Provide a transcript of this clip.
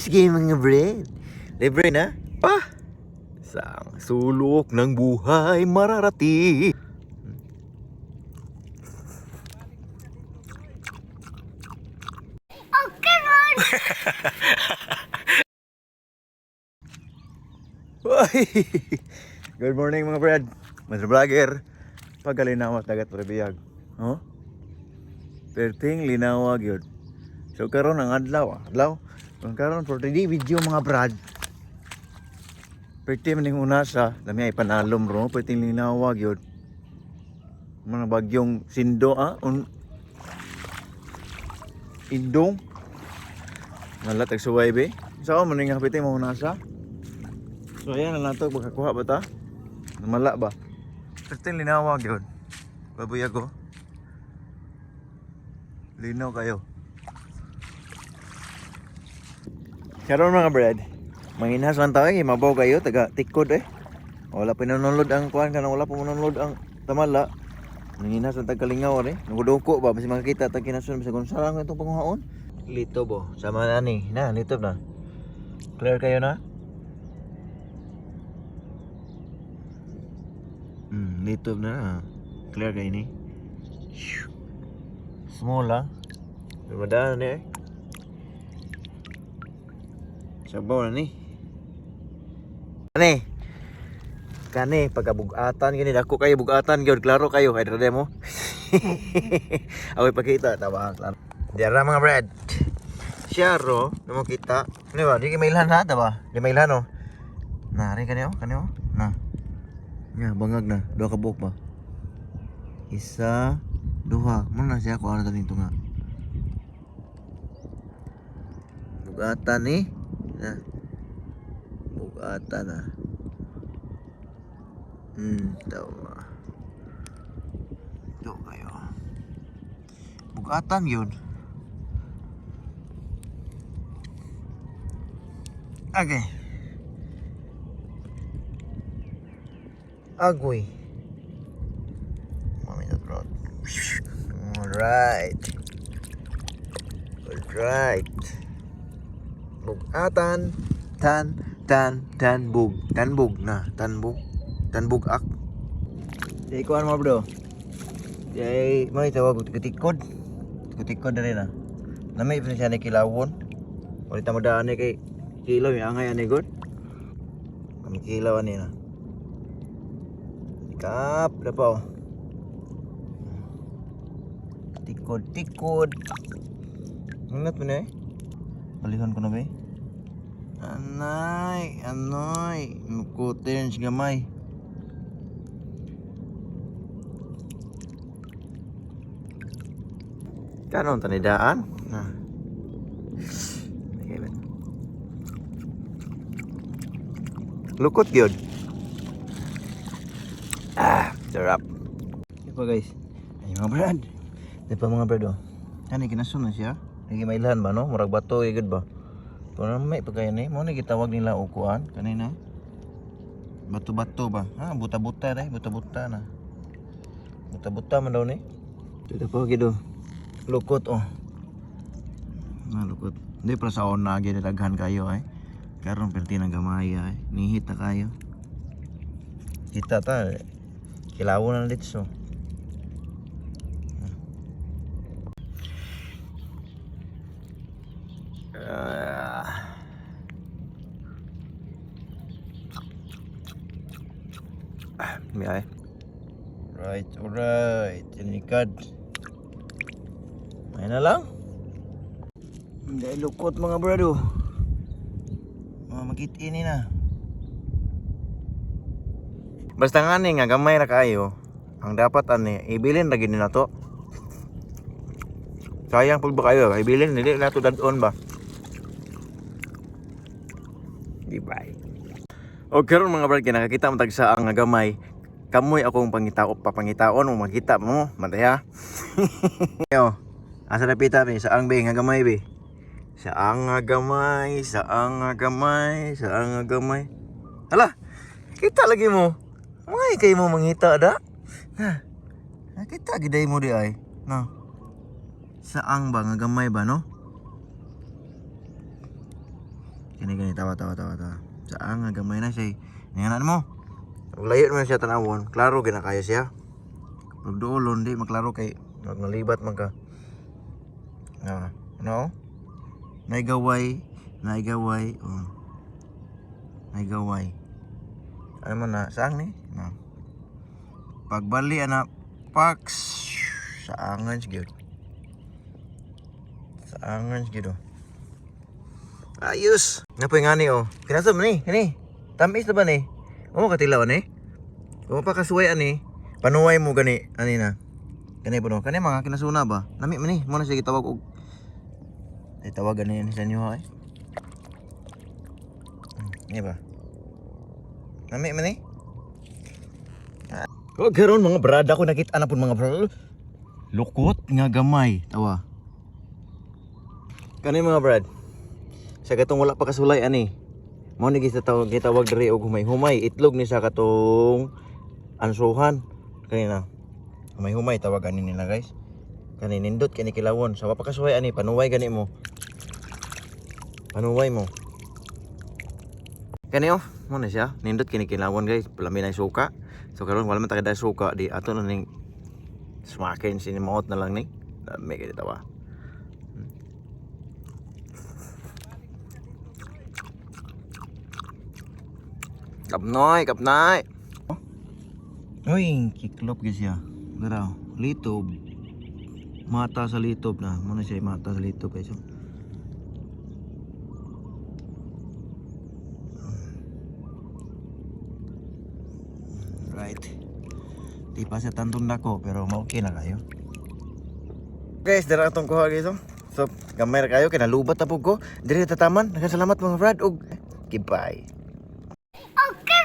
Sige mga Brad, libre na? Sang sulok ng buhay mararating. Uy! Good morning mga Brad, mga vlogger. Pagalinawat dagat prebiyag. Oh? Perting linawag yun. So karon ang adlaw. Karon for today video mga Brad. Perting maning una sa dami ay panalom ro, perting linawag yun. Mga bagyong sindo indong. Nalatag suway be. So maning hapit mo nasa. So ayan na nato bakakuha ba ta? Namala ba? Perting linawag yun. Babuyag ko. Linaw kayo. Karon mga Brad, manginhas lang tayo, mabaw kayo, taga tikod Wala pinanunod ang kuhan, kanang wala pinanunod ang tamala. Manginhas lang taga kalingaw Nagudoko ba, basi makakita tag kinasun sa kung sarang itong panguhaon. Lito bo, sama na ni, lito na. Clear kayo na? Lito na. Clear kayo ni. Small lang. Madaan na sabaw na ni. Kani pagkabugatan gini dako kayo bugatan gyud klaro kayo kay dere mo. Away pakita tawa klaro. Dira mga Brad. Syaro namo kita. Ni ba di mailhan ha ta ba? Di mailhan Nari kanyo. Na. Nya bangag na duha ka buok ba. Isa, duha. Mo na siya ko ano dito nga. Bugatan ni. Bugatan na. Tawa. Ito kayo. Bugatan yun. Okay. Agoy. Maminot road. Alright. Bugatan. Tanbug ak. Jadi kuan mo bro. Jadi may tawag ketikod na rin Nami pa siya ni kilawon. Wala ta madaan ni kay kilaw yung angay ani god. Kami kilaw ani na. Kap dapaw. Tikod. Ingat mo na Balihon ko na ba Anay. Nukutin si gamay. Kanon tanidaan. Lukot gyud. Sarap. Ito guys. Ay mga Brad. Ito mga Brad Kani kinasun na siya. Lagi mailhan ba Murag bato gyud ba. Pero may pagkaya ni mo ni gitawag nila ukuan kanina. Bato-bato ba? Buta-buta na. Buta-buta man daw ni. Ito pa gido. Lukot lukot. Hindi para sa ona gyud daghan kayo Karon perti na gamay Nihit na kayo. Kita ta kilawon na dito May Alright. Tinikad. May na lang. Hindi lukot mga brado. Makit-ini na. Basta nga nga gamay na kayo. Ang dapat ibilin lagi na to. Sayang pag ba kayo, ibilin hindi na to dadon ba. Di ba? O karon mga brad nakakita mo tagsa ang gamay. Kamoy akong papangitaon mo makita mo mataya. Yo, asa napita ni saang be nga gamay be. Saang nga gamay. Hala, kita lagi mo. May kay mo mangita da. Nakita giday mo di ay. Saang ba nga gamay ba Kini tawa. Saan nga gamay na siya. Ngayon mo. Layo naman siya tanawon. Klaro ginakaya siya. Pag doolon di maklaro kay maglibat man ka. No? Naigaway. Oh. Naigaway. Ano mo na? Saan ni? No. Pagbali anak. Pax. Saangan sigid. Ayos. Napoy nga ni oh. Kinasab ni. Kani. Tamis na ba ni? Oo katilaw ni. Kung pa kasuway ani. Panuway mo gani ani na. Kani puno. Kani mga kinasuna ba? Nami man ni. Mo na sige tawag og. Ay tawag gani ni sa inyo ay. Ni ba? Nami man ni. Oh, karon mga brad ako nakita na pud mga brad. Lukot nga gamay. Tawa. Kani mga brad. Sa katong wala pa kasulay ani. Mao ni gitawag diri og humay-humay. Itlog ni sa katong ansuhan. Kanina. Humay-humay tawag ani nila guys. Kani nindot kani kilawon. Sa pa kasulay ani panuway gani mo. Panuway mo. Kani oh, mo na siya. Nindot kini kilawon guys. Palami na suka. So karon wala man tagada suka di ato na ning smakin sinimot na lang ni. Dami kay tawa. Kapnoy. Uy, kiklop guys ya. Garaw, litob. Mata sa litob na. Muna siya mata sa litob guys. Right. Di pa sa tantong dako pero okay na kayo. Guys, dara atong kuha guys. So, gamay ra kayo kay nalubat na pug ko. Diri tataman. Nagkasalamat mga brad og goodbye. Okay,